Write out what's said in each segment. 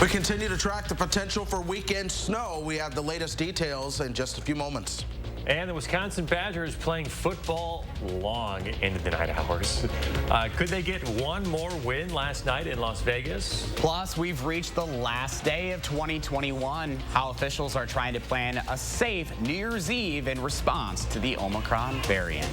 We continue to track the potential for weekend snow. We have the latest details in just a few moments. And the Wisconsin Badgers playing football long into the night hours. Could they get one more win last night in Las Vegas? Plus, we've reached the last day of 2021. How officials are trying to plan a safe New Year's Eve in response to the Omicron variant.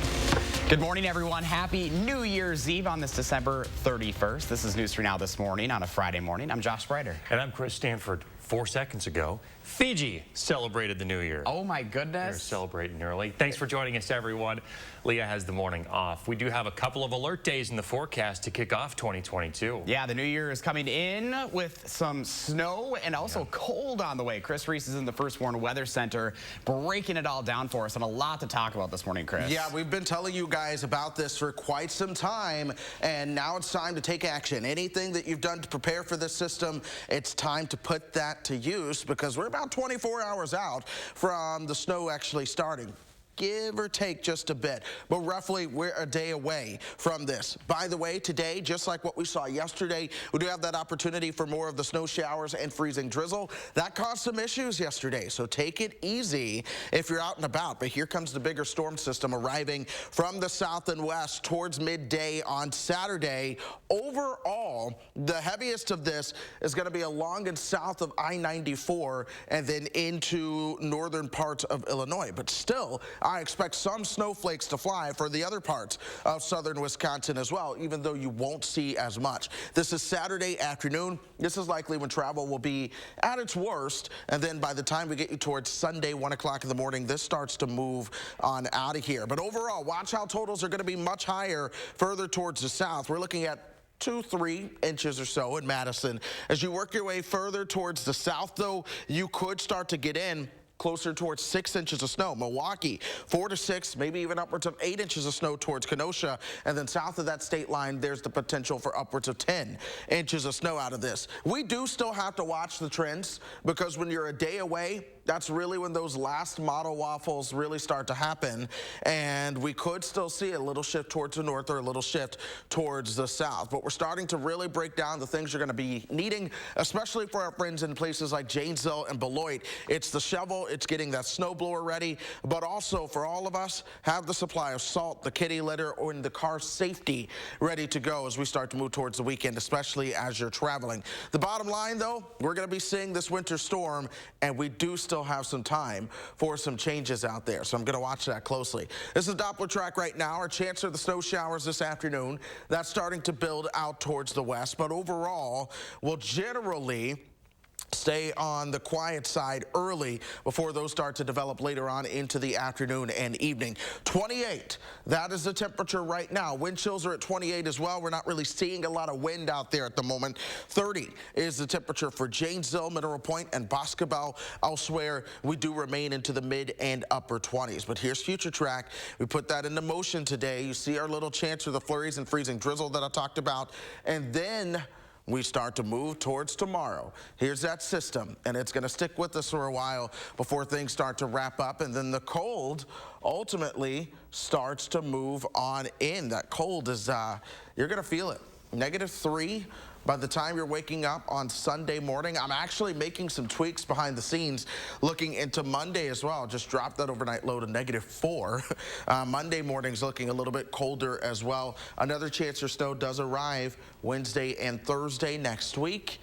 Good morning, everyone. Happy New Year's Eve on this December 31st. This is News 3 Now this morning on a Friday morning. I'm Josh Spreiter. And I'm Chris Stanford. 4 seconds ago, Fiji celebrated the new year. Oh, my goodness. They're celebrating early. Thanks for joining us, everyone. Leah has the morning off. We do have a couple of alert days in the forecast to kick off 2022. Yeah, the new year is coming in with some snow and also cold on the way. Chris Reese is in the First Warn Weather Center breaking it all down for us, and a lot to talk about this morning, Chris. Yeah, we've been telling you guys about this for quite some time, and now it's time to take action. Anything that you've done to prepare for this system, it's time to put that to use, because we're about 24 hours out from the snow actually starting. Give or take just a bit, but roughly we're a day away from this. By the way, today, just like what we saw yesterday, we do have that opportunity for more of the snow showers and freezing drizzle. That caused some issues yesterday, so take it easy if you're out and about. But here comes the bigger storm system arriving from the south and west towards midday on Saturday. Overall, the heaviest of this is going to be along and south of I-94 and then into northern parts of Illinois. But still, I expect some snowflakes to fly for the other parts of southern Wisconsin as well, even though you won't see as much. This is Saturday afternoon. This is likely when travel will be at its worst. And then by the time we get you towards Sunday, 1 o'clock in the morning, this starts to move on out of here. But overall, watch how totals are going to be much higher further towards the south. We're looking at 2-3 inches or so in Madison. As you work your way further towards the south, though, you could start to get in closer towards 6 inches of snow. Milwaukee, 4 to 6, maybe even upwards of 8 inches of snow towards Kenosha. And then south of that state line, there's the potential for upwards of 10 inches of snow out of this. We do still have to watch the trends, because when you're a day away, that's really when those last model waffles really start to happen. And we could still see a little shift towards the north or a little shift towards the south. But we're starting to really break down the things you're going to be needing, especially for our friends in places like Janesville and Beloit. It's the shovel, it's getting that snowblower ready, but also for all of us, have the supply of salt, the kitty litter, or in the car safety ready to go as we start to move towards the weekend, especially as you're traveling. The bottom line, though, we're going to be seeing this winter storm, and we do still have some time for some changes out there, so I'm going to watch that closely. This is Doppler track right now. Our chance of the snow showers this afternoon, that's starting to build out towards the west, but overall, we'll generally stay on the quiet side early before those start to develop later on into the afternoon and evening. 28, that is the temperature right now. Wind chills are at 28 as well. We're not really seeing a lot of wind out there at the moment. 30 is the temperature for Janesville, Mineral Point, and Boscobel. Elsewhere, we do remain into the mid and upper 20s. But here's Future Track. We put that into motion today. You see our little chance for the flurries and freezing drizzle that I talked about. And then we start to move towards tomorrow. Here's that system, and it's going to stick with us for a while before things start to wrap up, and then the cold ultimately starts to move on in. That cold is, you're going to feel it. -3 by the time you're waking up on Sunday morning. I'm actually making some tweaks behind the scenes looking into Monday as well. Just dropped that overnight low to -4. Monday morning's looking a little bit colder as well. Another chance for snow does arrive Wednesday and Thursday next week.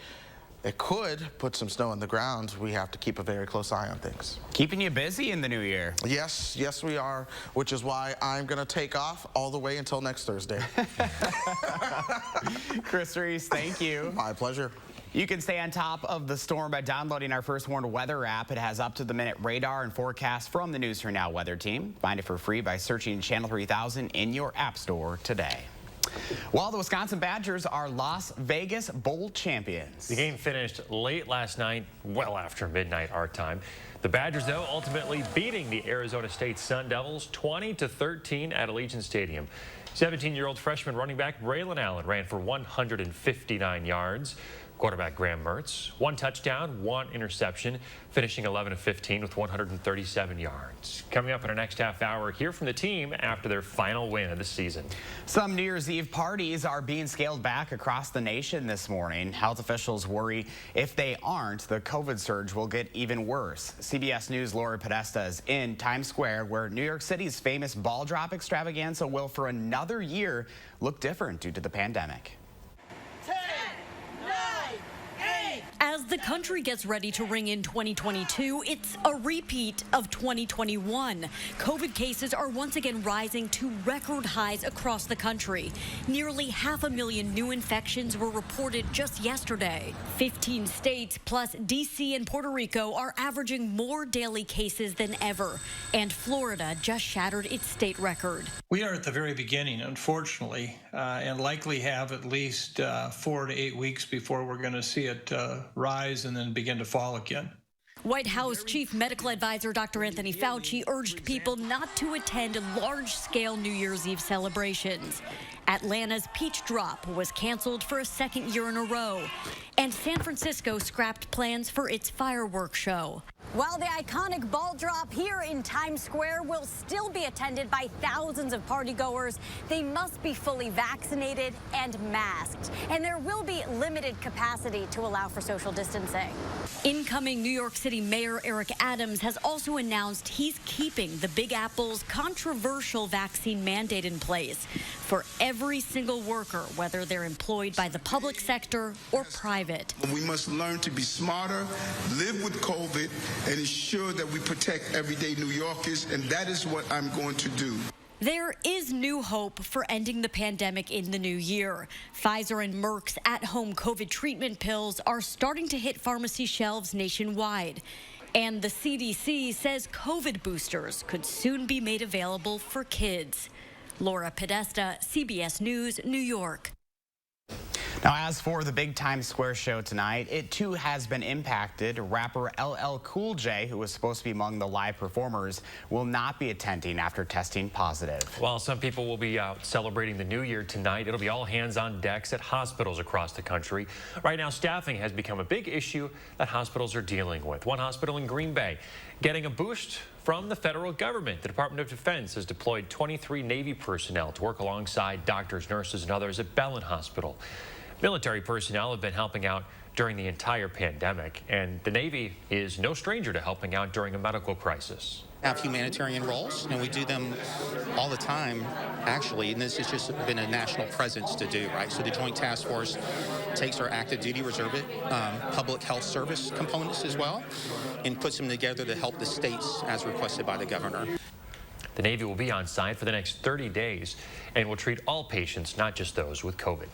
It could put some snow on the ground. We have to keep a very close eye on things. Keeping you busy in the new year. Yes, yes we are, which is why I'm going to take off all the way until next Thursday. Chris Reese, thank you. My pleasure. You can stay on top of the storm by downloading our First Warn Weather app. It has up-to-the-minute radar and forecast from the News 3 Now weather team. Find it for free by searching Channel 3000 in your app store today. Well, the Wisconsin Badgers are Las Vegas Bowl champions. The game finished late last night, well after midnight our time. The Badgers, though, ultimately beating the Arizona State Sun Devils 20-13 at Allegiant Stadium. 17-year-old freshman running back Braylon Allen ran for 159 yards. Quarterback Graham Mertz, 1 touchdown, 1 interception, finishing 11 of 15 with 137 yards. Coming up in our next half hour, hear from the team after their final win of the season. Some New Year's Eve parties are being scaled back across the nation this morning. Health officials worry if they aren't, the COVID surge will get even worse. CBS News' Laura Podesta is in Times Square, where New York City's famous ball drop extravaganza will for another year look different due to the pandemic. As the country gets ready to ring in 2022, it's a repeat of 2021. COVID cases are once again rising to record highs across the country. Nearly 500,000 new infections were reported just yesterday. 15 states plus D.C. and Puerto Rico are averaging more daily cases than ever. And Florida just shattered its state record. We are at the very beginning, unfortunately, and likely have at least 4 to 8 weeks before we're going to see it rise and then begin to fall again. White House Chief Medical Advisor Dr. Anthony Fauci urged people not to attend large-scale New Year's Eve celebrations. Atlanta's Peach Drop was canceled for a second year in a row, and San Francisco scrapped plans for its fireworks show. While the iconic ball drop here in Times Square will still be attended by thousands of partygoers, they must be fully vaccinated and masked, and there will be limited capacity to allow for social distancing. Incoming New York City Mayor Eric Adams has also announced he's keeping the Big Apple's controversial vaccine mandate in place for every single worker, whether they're employed by the public sector or private. We must learn to be smarter, live with COVID, and ensure that we protect everyday New Yorkers, and that is what I'm going to do. There is new hope for ending the pandemic in the new year. Pfizer and Merck's at-home COVID treatment pills are starting to hit pharmacy shelves nationwide. And the CDC says COVID boosters could soon be made available for kids. Laura Podesta, CBS News, New York. Now, as for the big Times Square show tonight, it too has been impacted. Rapper LL Cool J, who was supposed to be among the live performers, will not be attending after testing positive. While some people will be out celebrating the new year tonight, it'll be all hands on decks at hospitals across the country. Right now, staffing has become a big issue that hospitals are dealing with. One hospital in Green Bay getting a boost from the federal government. The Department of Defense has deployed 23 Navy personnel to work alongside doctors, nurses, and others at Bellin Hospital. Military personnel have been helping out during the entire pandemic, and the Navy is no stranger to helping out during a medical crisis. Have humanitarian roles, and we do them all the time, actually, and this has just been a national presence to do, right? So the Joint Task Force takes our active duty reserve public health service components as well, and puts them together to help the states as requested by the governor. The Navy will be on site for the next 30 days and will treat all patients, not just those with COVID.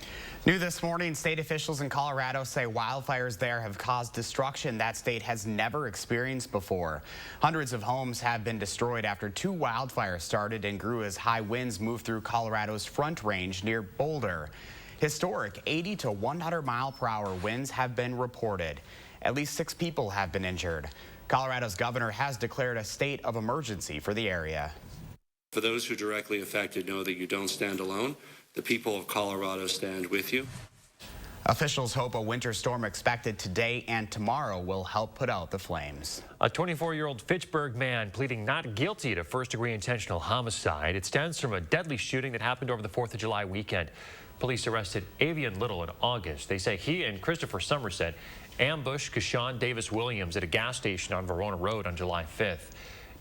New this morning, state officials in Colorado say wildfires there have caused destruction that state has never experienced before. Hundreds of homes have been destroyed after 2 wildfires started and grew as high winds moved through Colorado's Front Range near Boulder. Historic 80 to 100 mile per hour winds have been reported. At least 6 people have been injured. Colorado's governor has declared a state of emergency for the area. For those who are directly affected, know that you don't stand alone. The people of Colorado stand with you. Officials hope a winter storm expected today and tomorrow will help put out the flames. A 24-year-old Fitchburg man pleading not guilty to first-degree intentional homicide. It stems from a deadly shooting that happened over the 4th of July weekend. Police arrested Avian Little in August. They say he and Christopher Somerset ambushed Kashawn Davis Williams at a gas station on Verona Road on July 5th.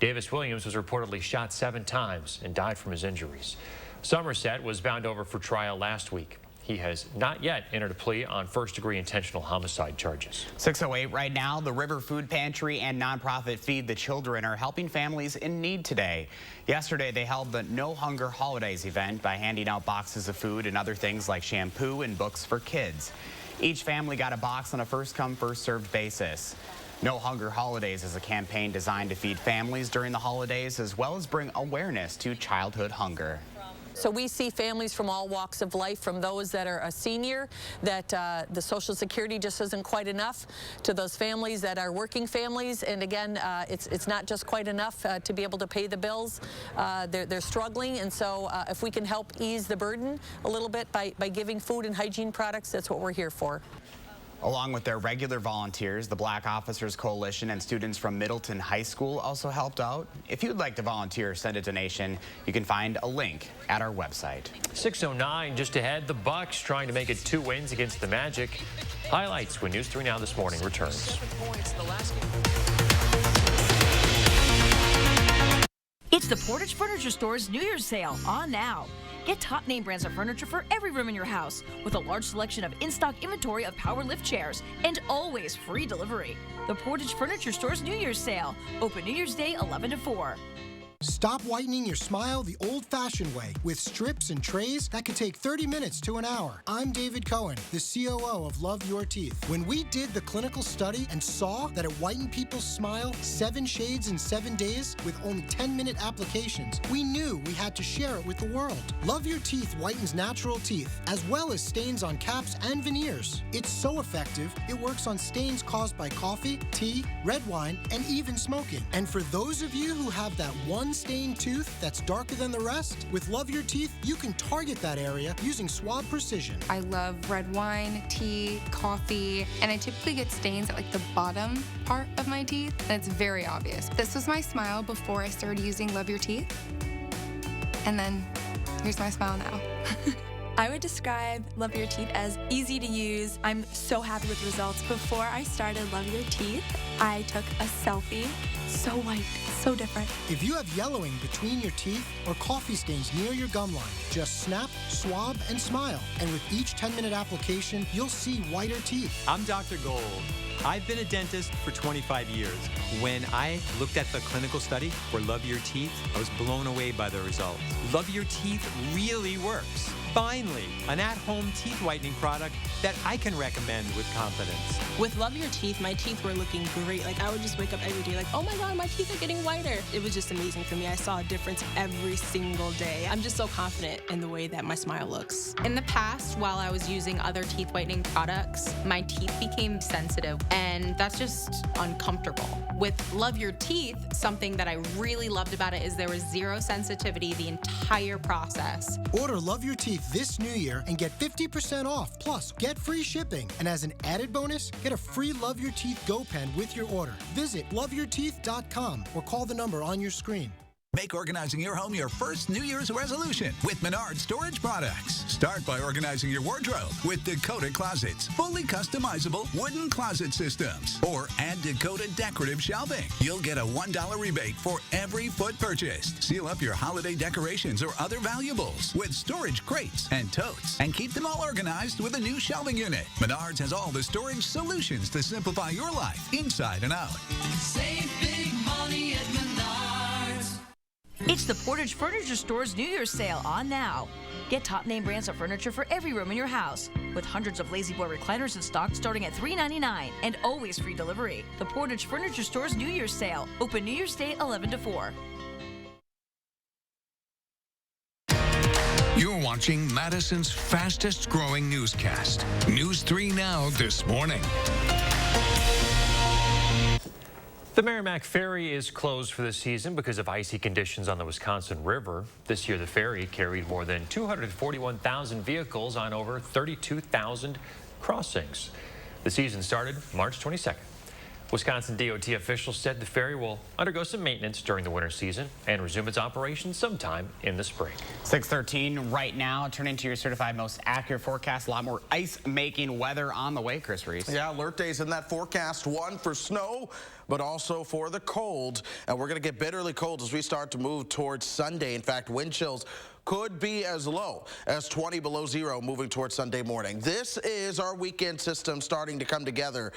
Davis Williams was reportedly shot 7 times and died from his injuries. Somerset was bound over for trial last week. He has not yet entered a plea on first-degree intentional homicide charges. 6:08 right now, the River Food Pantry and nonprofit Feed the Children are helping families in need today. Yesterday, they held the No Hunger Holidays event by handing out boxes of food and other things like shampoo and books for kids. Each family got a box on a first-come, first-served basis. No Hunger Holidays is a campaign designed to feed families during the holidays as well as bring awareness to childhood hunger. So we see families from all walks of life, from those that are a senior, that the Social Security just isn't quite enough, to those families that are working families. And again, it's not just quite enough to be able to pay the bills. They're struggling, and so if we can help ease the burden a little bit by giving food and hygiene products, that's what we're here for. Along with their regular volunteers, the Black Officers Coalition and students from Middleton High School also helped out. If you'd like to volunteer or send a donation, you can find a link at our website. 6:09 just ahead. The Bucks trying to make it 2 wins against the Magic. Highlights when News 3 Now This Morning returns. It's the Portage Furniture Store's New Year's sale on now. Get top name brands of furniture for every room in your house with a large selection of in-stock inventory of power lift chairs and always free delivery. The Portage Furniture Store's New Year's sale. Open New Year's Day 11 to 4. Stop whitening your smile the old-fashioned way with strips and trays that could take 30 minutes to an hour. I'm David Cohen, the COO of Love Your Teeth. When we did the clinical study and saw that it whitened people's smile 7 shades in 7 days with only 10-minute applications, we knew we had to share it with the world. Love Your Teeth whitens natural teeth, as well as stains on caps and veneers. It's so effective, it works on stains caused by coffee, tea, red wine, and even smoking. And for those of you who have that one stained tooth that's darker than the rest, with Love Your Teeth, you can target that area using swab precision. I love red wine, tea, coffee, and I typically get stains at like the bottom part of my teeth, and it's very obvious. This was my smile before I started using Love Your Teeth, and then here's my smile now. I would describe Love Your Teeth as easy to use. I'm so happy with the results. Before I started Love Your Teeth, I took a selfie. So white, so different. If you have yellowing between your teeth or coffee stains near your gum line, just snap, swab, and smile. And with each 10-minute application, you'll see whiter teeth. I'm Dr. Gold. I've been a dentist for 25 years. When I looked at the clinical study for Love Your Teeth, I was blown away by the results. Love Your Teeth really works. Finally, an at-home teeth whitening product that I can recommend with confidence. With Love Your Teeth, my teeth were looking great. Like, I would just wake up every day like, oh my God, my teeth are getting whiter. It was just amazing for me. I saw a difference every single day. I'm just so confident in the way that my smile looks. In the past, while I was using other teeth whitening products, my teeth became sensitive, and that's just uncomfortable. With Love Your Teeth, something that I really loved about it is there was zero sensitivity the entire process. Order Love Your Teeth this new year and get 50% off, plus get free shipping. And as an added bonus, get a free Love Your Teeth Go Pen with your order. Visit loveyourteeth.com or call the number on your screen. Make organizing your home your first New Year's resolution with Menards Storage Products. Start by organizing your wardrobe with Dakota Closets, fully customizable wooden closet systems. Or add Dakota decorative shelving. You'll get a $1 rebate for every foot purchased. Seal up your holiday decorations or other valuables with storage crates and totes. And keep them all organized with a new shelving unit. Menards has all the storage solutions to simplify your life inside and out. Save big money at Menards. It's the Portage Furniture Store's New Year's sale on now. Get top name brands of furniture for every room in your house, with hundreds of Lazy Boy recliners in stock starting at $3.99 and always free delivery. The Portage Furniture Store's New Year's sale. Open New Year's Day 11 to 4. You're watching Madison's fastest growing newscast. News 3 Now This Morning. The Merrimack Ferry is closed for the season because of icy conditions on the Wisconsin River. This year, the ferry carried more than 241,000 vehicles on over 32,000 crossings. The season started March 22nd. Wisconsin DOT officials said the ferry will undergo some maintenance during the winter season and resume its operation sometime in the spring. 6:13 right now. Turning to your certified most accurate forecast. A lot more ice-making weather on the way, Chris Reese. Yeah, alert days in that forecast. One for snow, but also for the cold. And we're going to get bitterly cold as we start to move towards Sunday. In fact, wind chills could be as low as 20 below zero moving towards Sunday morning. This is our weekend system starting to come together.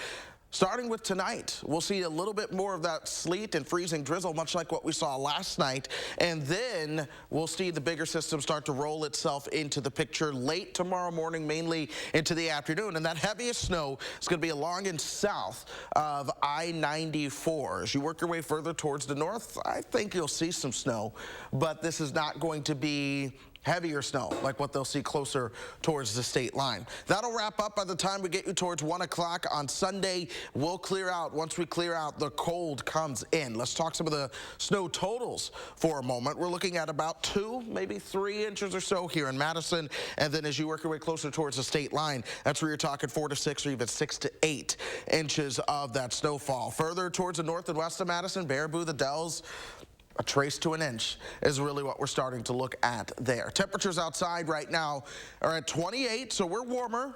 Starting with tonight, we'll see a little bit more of that sleet and freezing drizzle, much like what we saw last night. And then we'll see the bigger system start to roll itself into the picture late tomorrow morning, mainly into the afternoon. And that heaviest snow is going to be along and south of I-94. As you work your way further towards the north, I think you'll see some snow, but this is not going to be heavier snow, like what they'll see closer towards the state line. That'll wrap up by the time we get you towards 1 o'clock on Sunday. We'll clear out. Once we clear out, the cold comes in. Let's talk some of the snow totals for a moment. We're looking at about 2, maybe 3 inches or so here in Madison. And then as you work your way closer towards the state line, that's where you're talking 4 to 6 or even 6 to 8 inches of that snowfall. Further towards the north and west of Madison, Baraboo, the Dells, a trace to an inch is really what we're starting to look at there. Temperatures outside right now are at 28, so we're warmer.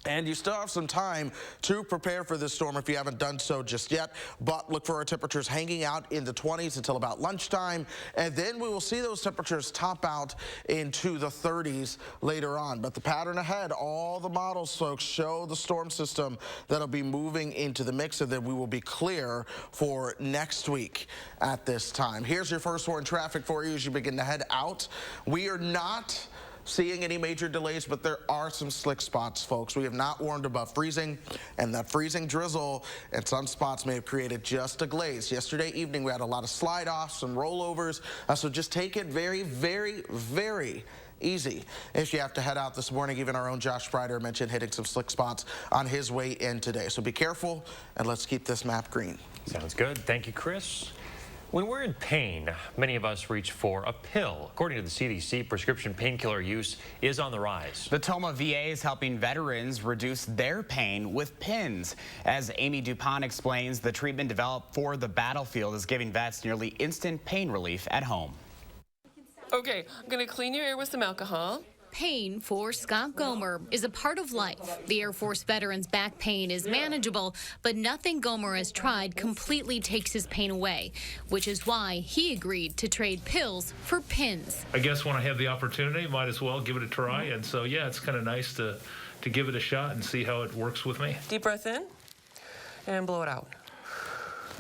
And you still have some time to prepare for this storm if you haven't done so just yet. But look for our temperatures hanging out in the 20s until about lunchtime. And then we will see those temperatures top out into the 30s later on. But the pattern ahead, all the models, folks, show the storm system that'll be moving into the mix, and then we will be clear for next week at this time. Here's your first warn traffic for you as you begin to head out. We are not seeing any major delays, but there are some slick spots, folks. We have not warned above freezing, and that freezing drizzle in some spots may have created just a glaze. Yesterday evening, we had a lot of slide-offs, some rollovers, so just take it very, very, very easy if you have to head out this morning. Even our own Josh Sprider mentioned hitting some slick spots on his way in today. So be careful, and let's keep this map green. Sounds good. Thank you, Chris. When we're in pain, many of us reach for a pill. According to the CDC, prescription painkiller use is on the rise. The Toma VA is helping veterans reduce their pain with pins. As Amy DuPont explains, the treatment developed for the battlefield is giving vets nearly instant pain relief at home. Okay, I'm gonna clean your ear with some alcohol. Pain for Scott Gomer is a part of life. The Air Force veteran's back pain is manageable, but nothing Gomer has tried completely takes his pain away, which is why he agreed to trade pills for pins. I guess when I have the opportunity, might as well give it a try. And so, yeah, it's kind of nice to give it a shot and see how it works with me. Deep breath in and blow it out.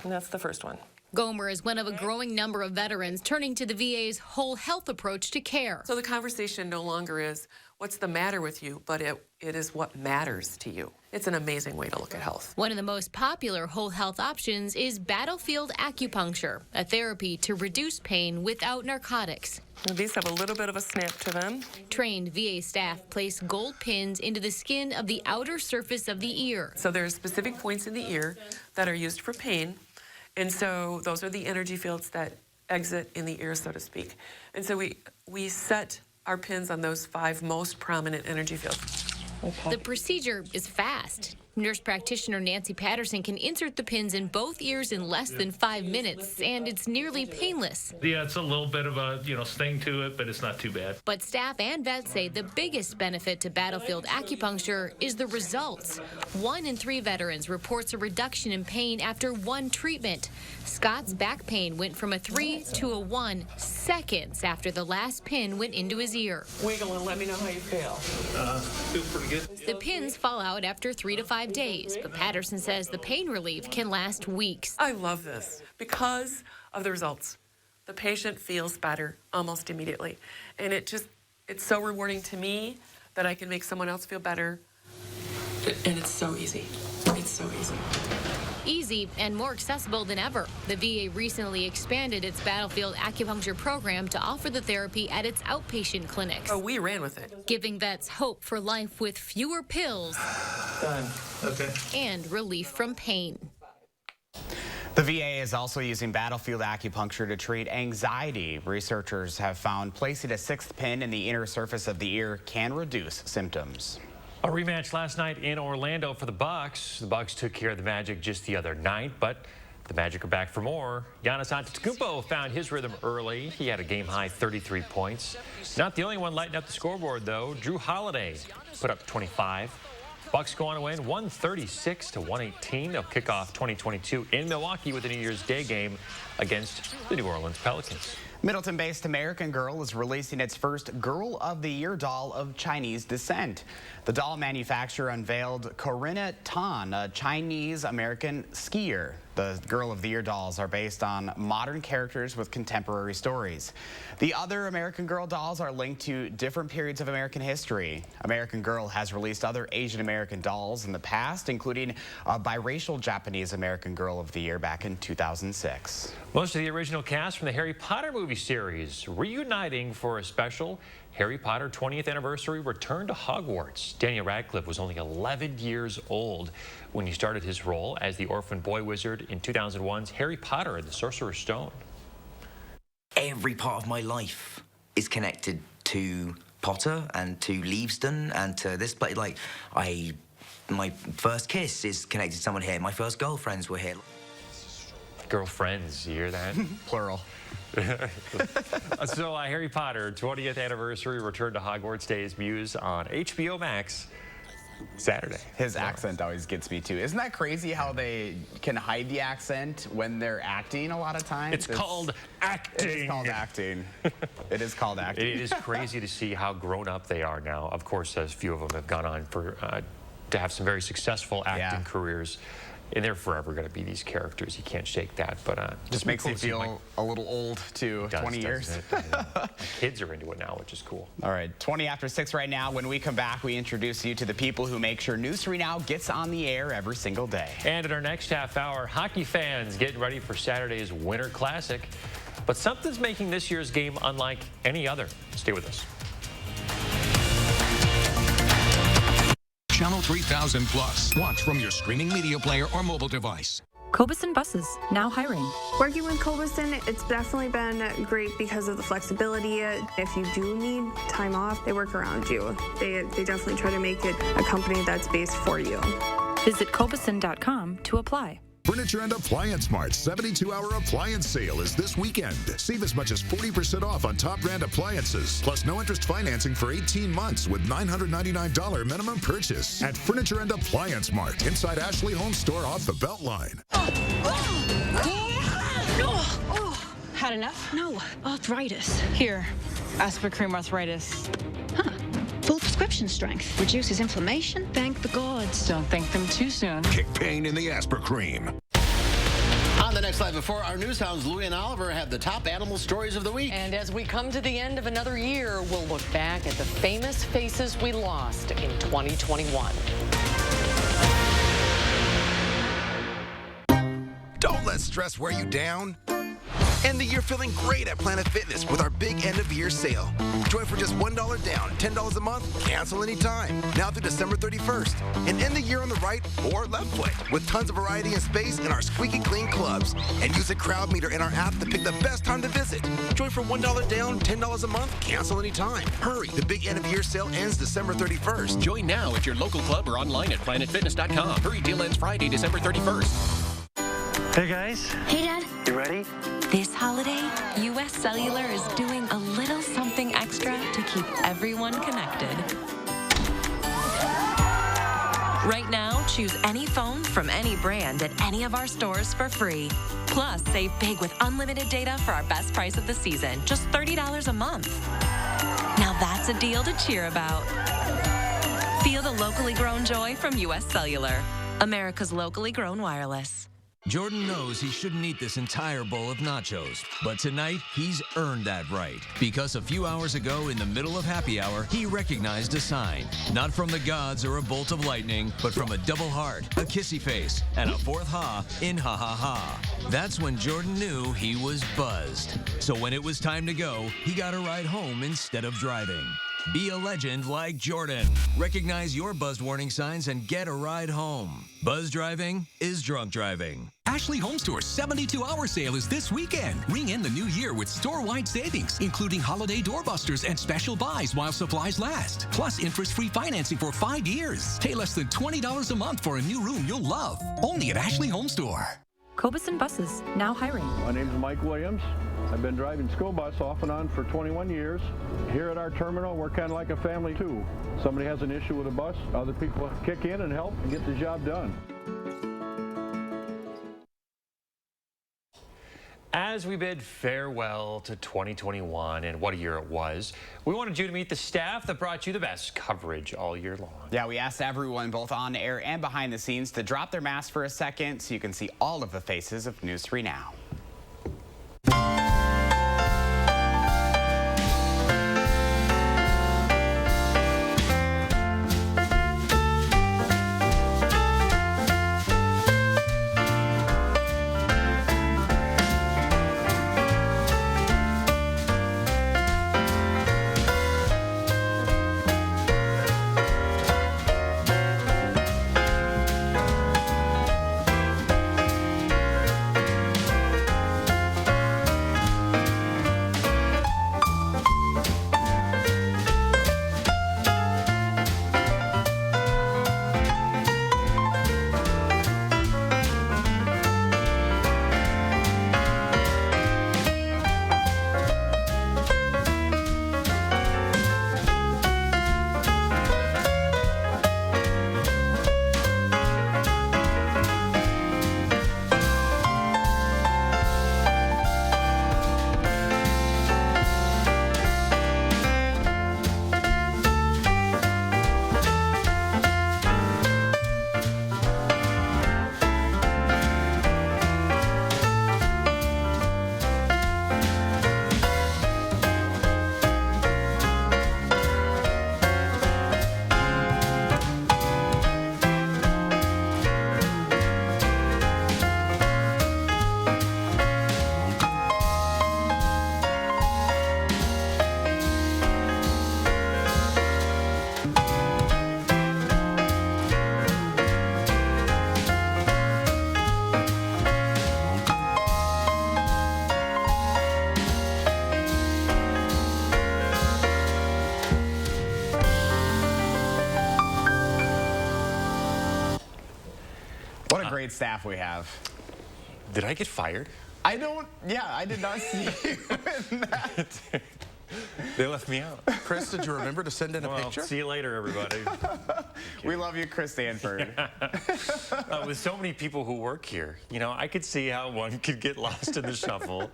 And that's the first one. Gomer is one of a growing number of veterans turning to the VA's whole health approach to care. So the conversation no longer is, what's the matter with you, but it is what matters to you. It's an amazing way to look at health. One of the most popular whole health options is battlefield acupuncture, a therapy to reduce pain without narcotics. Now, these have a little bit of a snap to them. Trained VA staff place gold pins into the skin of the outer surface of the ear. So there are specific points in the ear that are used for pain. And so those are the energy fields that exit in the ear, so to speak. And so we set our pins on those 5 most prominent energy fields. Okay. The procedure is fast. Nurse practitioner Nancy Patterson can insert the pins in both ears in less than 5 minutes, and it's nearly painless. Yeah, it's a little bit of a, sting to it, but it's not too bad. But staff and vets say the biggest benefit to battlefield acupuncture is the results. 1 in 3 veterans reports a reduction in pain after 1 treatment. Scott's back pain went from a 3 to a 1 seconds after the last pin went into his ear. Wiggle and let me know how you feel. Feel pretty good. The pins fall out after 3 to 5 days, but Patterson says the pain relief can last weeks. I love this because of the results. The patient feels better almost immediately. And it's so rewarding to me that I can make someone else feel better. And it's so easy. It's so easy. Easy and more accessible than ever. The VA recently expanded its battlefield acupuncture program to offer the therapy at its outpatient clinics. Oh, we ran with it. Giving vets hope for life with fewer pills. Done. Okay. And relief from pain. The VA is also using battlefield acupuncture to treat anxiety. Researchers have found placing a 6th pin in the inner surface of the ear can reduce symptoms. A rematch last night in Orlando for the Bucks. The Bucks took care of the Magic just the other night, but the Magic are back for more. Giannis Antetokounmpo found his rhythm early. He had a game-high 33 points. Not the only one lighting up the scoreboard, though. Drew Holiday put up 25. Bucks go on to win 136-118. They'll kick off 2022 in Milwaukee with a New Year's Day game against the New Orleans Pelicans. Middleton-based American Girl is releasing its first Girl of the Year doll of Chinese descent. The doll manufacturer unveiled Corinna Tan, a Chinese-American skier. The Girl of the Year dolls are based on modern characters with contemporary stories. The other American Girl dolls are linked to different periods of American history. American Girl has released other Asian American dolls in the past, including a biracial Japanese American Girl of the Year back in 2006. Most of the original cast from the Harry Potter movie series reuniting for a special Harry Potter 20th anniversary return to Hogwarts. Daniel Radcliffe was only 11 years old when he started his role as the orphan boy wizard in 2001's Harry Potter and the Sorcerer's Stone. Every part of my life is connected to Potter and to Leavesden and to this place. Like, my first kiss is connected to someone here. My first girlfriends were here. Girlfriends, you hear that? Plural. So Harry Potter 20th anniversary return to Hogwarts debuts on HBO Max Saturday. His accent always gets me too. Isn't that crazy how they can hide the accent when they're acting a lot of times? It's called acting. It is called acting. It is called acting. It is crazy to see how grown up they are now. Of course, a few of them have gone on for to have some very successful acting careers. And they're forever going to be these characters. You can't shake that. But just makes you feel a little old, too, 20 years. Kids are into it now, which is cool. All right, 20 after 6 right now. When we come back, we introduce you to the people who make sure News 3 Now gets on the air every single day. And in our next half hour, hockey fans getting ready for Saturday's Winter Classic. But something's making this year's game unlike any other. Stay with us. Channel 3000 Plus. Watch from your streaming media player or mobile device. Cobison Buses, now hiring. Working with Cobison, it's definitely been great because of the flexibility. If you do need time off, they work around you. They definitely try to make it a company that's based for you. Visit Cobison.com to apply. Furniture and Appliance Mart's 72-hour appliance sale is this weekend. Save as much as 40% off on top brand appliances, plus no interest financing for 18 months with $999 minimum purchase at Furniture and Appliance Mart inside Ashley Home Store off the Beltline. Had enough? No, arthritis. Here, Aspirin arthritis. Huh. Full prescription strength. Reduces inflammation. Thank the gods. Don't thank them too soon. Kick pain in the Aspirin. On the next Live Before, our news hounds, Louie and Oliver, have the top animal stories of the week. And as we come to the end of another year, we'll look back at the famous faces we lost in 2021. Don't let stress wear you down. End the year feeling great at Planet Fitness with our big end-of-year sale. Join for just $1 down, $10 a month, cancel anytime. Now through December 31st. And end the year on the right or left foot with tons of variety and space in our squeaky clean clubs. And use a crowd meter in our app to pick the best time to visit. Join for $1 down, $10 a month, cancel anytime. Hurry, the big end-of-year sale ends December 31st. Join now at your local club or online at planetfitness.com. Hurry, deal ends Friday, December 31st. Hey guys. Hey Dad. You ready? This holiday, U.S. Cellular is doing a little something extra to keep everyone connected. Right now, choose any phone from any brand at any of our stores for free. Plus, save big with unlimited data for our best price of the season, just $30 a month. Now that's a deal to cheer about. Feel the locally grown joy from U.S. Cellular, America's locally grown wireless. Jordan knows he shouldn't eat this entire bowl of nachos, but tonight he's earned that right. Because a few hours ago in the middle of happy hour, he recognized a sign. Not from the gods or a bolt of lightning, but from a double heart, a kissy face, and a fourth ha in ha ha ha. That's when Jordan knew he was buzzed. So when it was time to go, he got a ride home instead of driving. Be a legend like Jordan. Recognize your buzz warning signs and get a ride home. Buzz driving is drunk driving. Ashley Home Store's 72-hour sale is this weekend. Ring in the new year with store-wide savings, including holiday doorbusters and special buys while supplies last. Plus interest-free financing for 5 years. Pay less than $20 a month for a new room you'll love. Only at Ashley Home Store. Cobison Buses, now hiring. My name is Mike Williams. I've been driving school bus off and on for 21 years. Here at our terminal, we're kind of like a family too. Somebody has an issue with a bus, other people kick in and help and get the job done. As we bid farewell to 2021 and what a year it was, we wanted you to meet the staff that brought you the best coverage all year long. Yeah, we asked everyone, both on air and behind the scenes, to drop their masks for a second so you can see all of the faces of News 3 Now. What a great staff we have. Did I get fired? I did not see you in that. They left me out. Chris, did you remember to send in a picture? See you later, everybody. We love you, Chris Stanford. With so many people who work here, you know, I could see how one could get lost in the shuffle.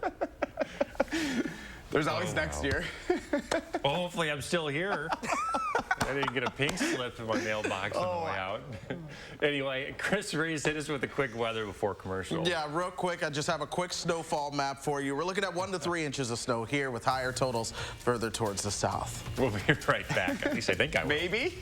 There's always next year. Well, hopefully I'm still here. I didn't get a pink slip in my mailbox on the way out. Anyway, Chris Reese, hit us with the quick weather before commercial. Yeah, real quick, I just have a quick snowfall map for you. We're looking at 1 to 3 inches of snow here with higher totals further towards the south. We'll be right back. At least I think I will. Maybe.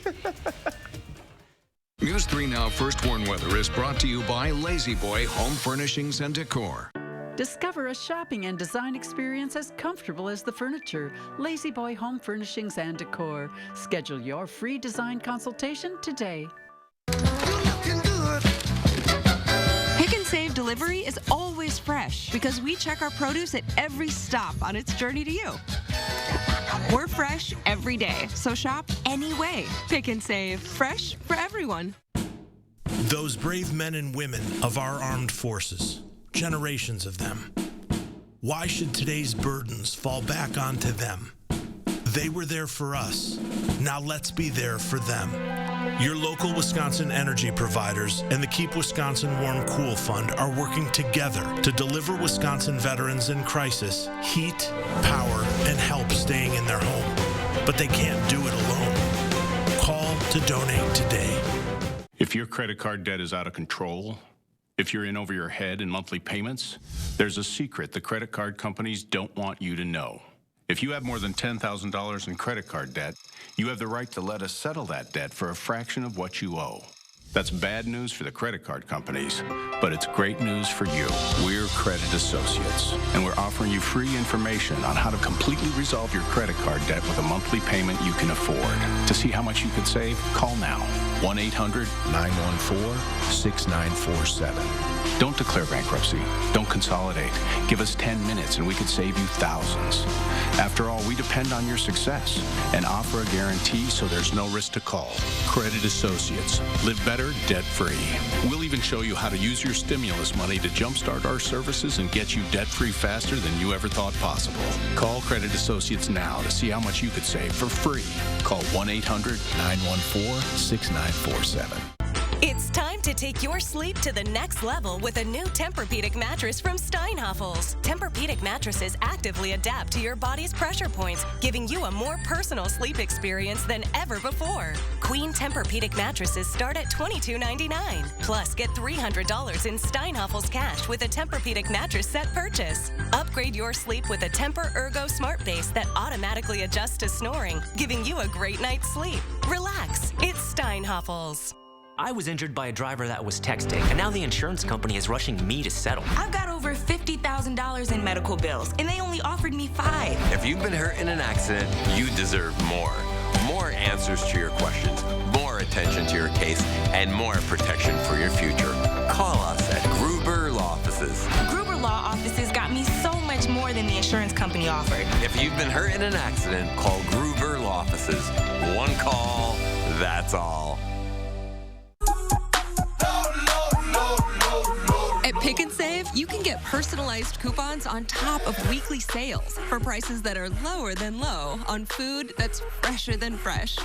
News 3 Now First Warn Weather is brought to you by Lazy Boy Home Furnishings and Decor. Discover a shopping and design experience as comfortable as the furniture. Lazy Boy Home Furnishings and Decor. Schedule your free design consultation today. Pick and Save delivery is always fresh because we check our produce at every stop on its journey to you. We're fresh every day, so shop any way. Pick and Save, fresh for everyone. Those brave men and women of our armed forces. Generations of them. Why should today's burdens fall back onto them? They were there for us. Now let's be there for them. Your local Wisconsin energy providers and the Keep Wisconsin Warm Cool Fund are working together to deliver Wisconsin veterans in crisis heat, power, and help staying in their home. But they can't do it alone. Call to donate today. If your credit card debt is out of control, if you're in over your head in monthly payments, there's a secret the credit card companies don't want you to know. If you have more than $10,000 in credit card debt, you have the right to let us settle that debt for a fraction of what you owe. That's bad news for the credit card companies, but it's great news for you. We're Credit Associates, and we're offering you free information on how to completely resolve your credit card debt with a monthly payment you can afford. To see how much you could save, call now. 1-800-914-6947. Don't declare bankruptcy. Don't consolidate. Give us 10 minutes and we could save you thousands. After all, we depend on your success and offer a guarantee so there's no risk to call. Credit Associates. Live better, debt-free. We'll even show you how to use your stimulus money to jumpstart our services and get you debt-free faster than you ever thought possible. Call Credit Associates now to see how much you could save for free. Call 1-800-914-6947. It's time to take your sleep to the next level with a new Tempur-Pedic mattress from Steinhafels. Tempur-Pedic mattresses actively adapt to your body's pressure points, giving you a more personal sleep experience than ever before. Queen Tempur-Pedic mattresses start at $22.99. Plus, get $300 in Steinhafels cash with a Tempur-Pedic mattress set purchase. Upgrade your sleep with a Tempur Ergo Smart Base that automatically adjusts to snoring, giving you a great night's sleep. Relax. It's Steinhafels. I was injured by a driver that was texting, and now the insurance company is rushing me to settle. I've got over $50,000 in medical bills, and they only offered me $5. If you've been hurt in an accident, you deserve more. More answers to your questions, more attention to your case, and more protection for your future. Call us at Gruber Law Offices. Gruber Law Offices got me so much more than the insurance company offered. If you've been hurt in an accident, call Gruber Law Offices. One call, that's all. At Pick and Save, you can get personalized coupons on top of weekly sales for prices that are lower than low on food that's fresher than fresh.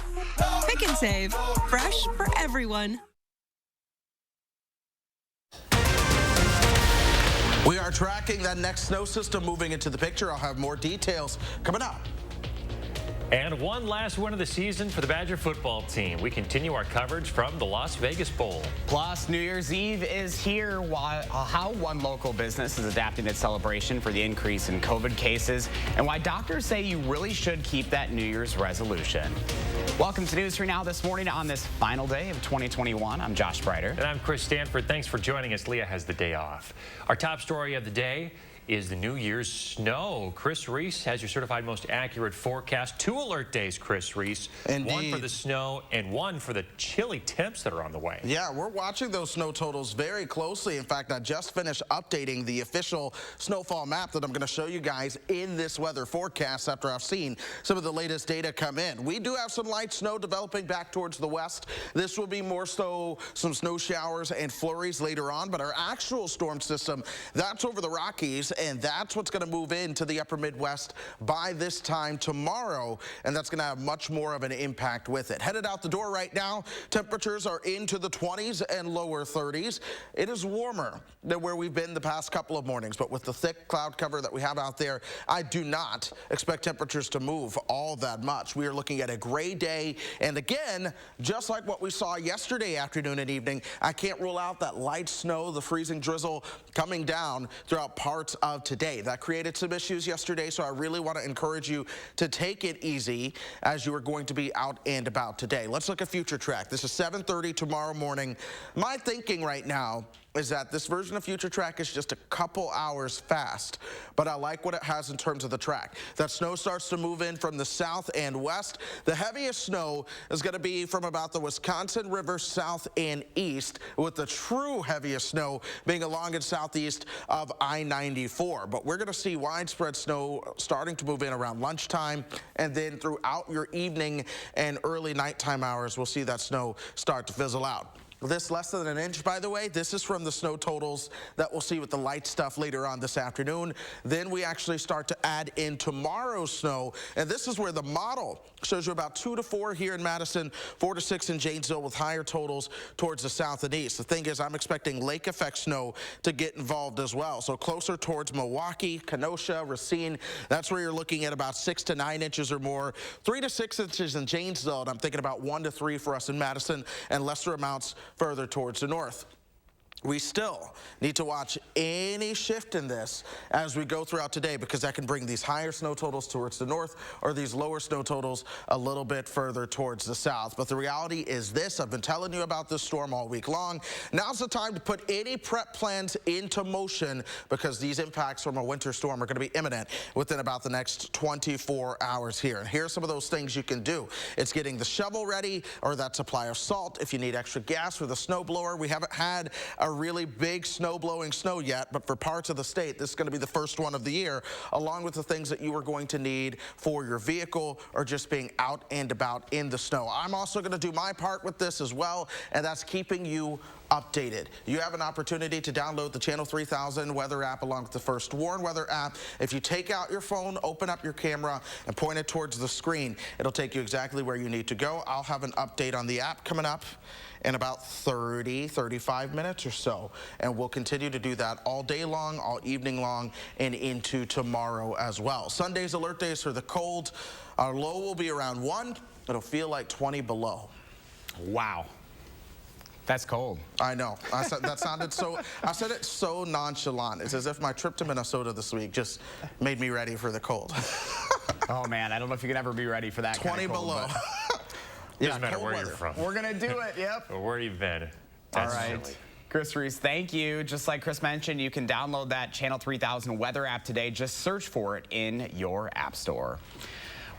Pick and Save, fresh for everyone. We are tracking that next snow system moving into the picture. I'll have more details coming up. And one last win of the season for the Badger football team. We continue our coverage from the Las Vegas Bowl. Plus, New Year's Eve is here. How one local business is adapting its celebration for the increase in COVID cases, and why doctors say you really should keep that New Year's resolution. Welcome to News 3 Now this morning on this final day of 2021. I'm Josh Breiter. And I'm Chris Stanford. Thanks for joining us. Leah has the day off. Our top story of the day. is the New Year's snow. Chris Reese has your certified most accurate forecast. 2 alert days, Chris Reese. Indeed. 1 for the snow and 1 for the chilly temps that are on the way. Yeah, we're watching those snow totals very closely. In fact, I just finished updating the official snowfall map that I'm going to show you guys in this weather forecast after I've seen some of the latest data come in. We do have some light snow developing back towards the west. This will be more so some snow showers and flurries later on, but our actual storm system, that's over the Rockies, and that's what's going to move into the upper Midwest by this time tomorrow, and that's going to have much more of an impact with it. Headed out the door right now, temperatures are into the 20s and lower 30s. It is warmer than where we've been the past couple of mornings, but with the thick cloud cover that we have out there, I do not expect temperatures to move all that much. We are looking at a gray day, and again, just like what we saw yesterday afternoon and evening, I can't rule out that light snow, the freezing drizzle coming down throughout parts of today. That created some issues yesterday, so I really want to encourage you to take it easy as you are going to be out and about today. Let's look at future track. This is 7:30 tomorrow morning. My thinking right now is that this version of Future Track is just a couple hours fast, but I like what it has in terms of the track. That snow starts to move in from the south and west. The heaviest snow is going to be from about the Wisconsin River south and east, with the true heaviest snow being along and southeast of I-94. But we're going to see widespread snow starting to move in around lunchtime, and then throughout your evening and early nighttime hours, we'll see that snow start to fizzle out. This less than an inch, by the way, this is from the snow totals that we'll see with the light stuff later on this afternoon. Then we actually start to add in tomorrow's snow, and this is where the model shows you about 2 to 4 here in Madison, 4 to 6 in Janesville, with higher totals towards the south and east. The thing is, I'm expecting lake effect snow to get involved as well. So closer towards Milwaukee, Kenosha, Racine, that's where you're looking at about 6 to 9 inches or more. 3 to 6 inches in Janesville, and I'm thinking about 1 to 3 for us in Madison, and lesser amounts further towards the north. We still need to watch any shift in this as we go throughout today, because that can bring these higher snow totals towards the north or these lower snow totals a little bit further towards the south. But the reality is this: I've been telling you about this storm all week long. Now's the time to put any prep plans into motion, because these impacts from a winter storm are going to be imminent within about the next 24 hours here. And here are some of those things you can do. It's getting the shovel ready, or that supply of salt. If you need extra gas for the snow blower, we haven't had a really big blowing snow yet, but for parts of the state, this is going to be the first one of the year, along with the things that you are going to need for your vehicle or just being out and about in the snow. I'm also going to do my part with this as well, and that's keeping you updated. You have an opportunity to download the Channel 3000 weather app along with the First Warn weather app. If you take out your phone, open up your camera, and point it towards the screen, it'll take you exactly where you need to go. I'll have an update on the app coming up in about 35 minutes or so, and we'll continue to do that all day long, all evening long, and into tomorrow as well. Sunday's alert days for the cold. Our low will be around 1. It'll feel like 20 below. Wow. That's cold. I know. I said that sounded so. I said it so nonchalant. It's as if my trip to Minnesota this week just made me ready for the cold. Oh man, I don't know if you can ever be ready for that. 20 kind of cold, below. Doesn't matter where you're from. We're gonna do it. Yep. Or where you've been. All right. Chris Reese, thank you. Just like Chris mentioned, you can download that Channel 3000 weather app today. Just search for it in your app store.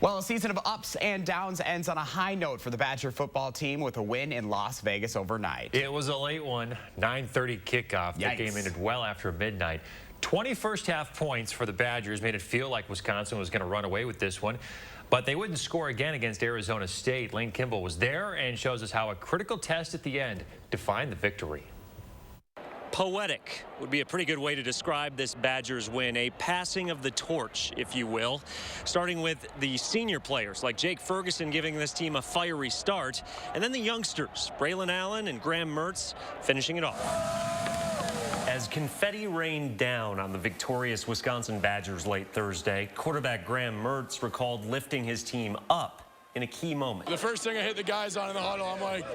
Well, a season of ups and downs ends on a high note for the Badger football team with a win in Las Vegas overnight. It was a late one, 9:30 kickoff. The game ended well after midnight. 20 first-half points for the Badgers made it feel like Wisconsin was going to run away with this one, but they wouldn't score again against Arizona State. Lane Kimball was there and shows us how a critical test at the end defined the victory. Poetic would be a pretty good way to describe this Badgers win, a passing of the torch, if you will, starting with the senior players like Jake Ferguson giving this team a fiery start, and then the youngsters, Braylon Allen and Graham Mertz, finishing it off. As confetti rained down on the victorious Wisconsin Badgers late Thursday, quarterback Graham Mertz recalled lifting his team up in a key moment. The first thing I hit the guys on in the huddle, I'm like,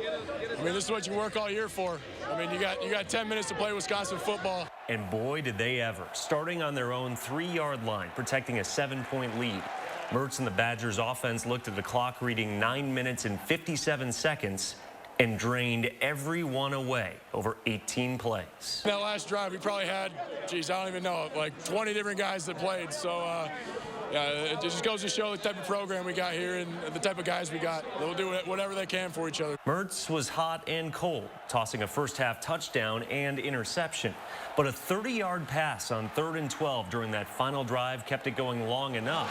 this is what you work all year for. You got 10 minutes to play Wisconsin football. And boy, did they ever. Starting on their own 3-yard line, protecting a 7-point lead. Mertz and the Badgers offense looked at the clock reading 9 minutes and 57 seconds and drained every one away over 18 plays. That last drive, we probably had, geez, I don't even know, like 20 different guys that played. So, yeah, it just goes to show the type of program we got here and the type of guys we got. They'll do whatever they can for each other. Mertz was hot and cold, tossing a first-half touchdown and interception. But a 30-yard pass on 3rd and 12 during that final drive kept it going long enough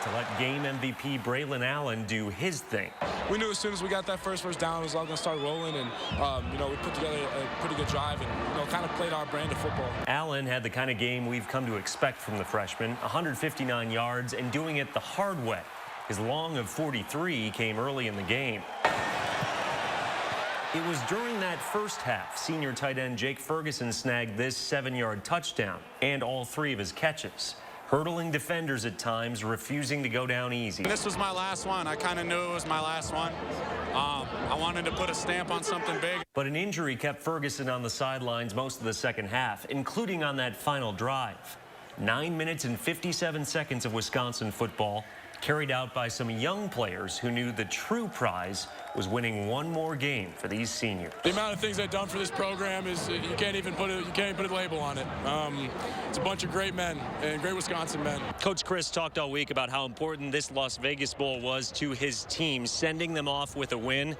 to let game MVP Braylon Allen do his thing. We knew as soon as we got that first down, it was all going to start rolling, and you know, we put together a pretty good drive and, you know, kind of played our brand of football. Allen had the kind of game we've come to expect from the freshman, 159 yards and doing it the hard way. His long of 43 came early in the game. It was during that first half, senior tight end Jake Ferguson snagged this 7-yard touchdown and all 3 of his catches, hurdling defenders at times, refusing to go down easy. This was my last one. I kind of knew it was my last one. I wanted to put a stamp on something big. But an injury kept Ferguson on the sidelines most of the second half, including on that final drive. 9 minutes and 57 seconds of Wisconsin football, carried out by some young players who knew the true prize was winning one more game for these seniors. The amount of things they've done for this program is you can't even put a label on it. It's a bunch of great men and great Wisconsin men. Coach Chris talked all week about how important this Las Vegas Bowl was to his team, sending them off with a win.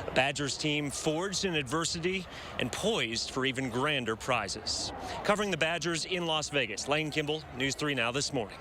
A Badgers team forged in adversity and poised for even grander prizes. Covering the Badgers in Las Vegas, Lane Kimball, News 3 Now this morning.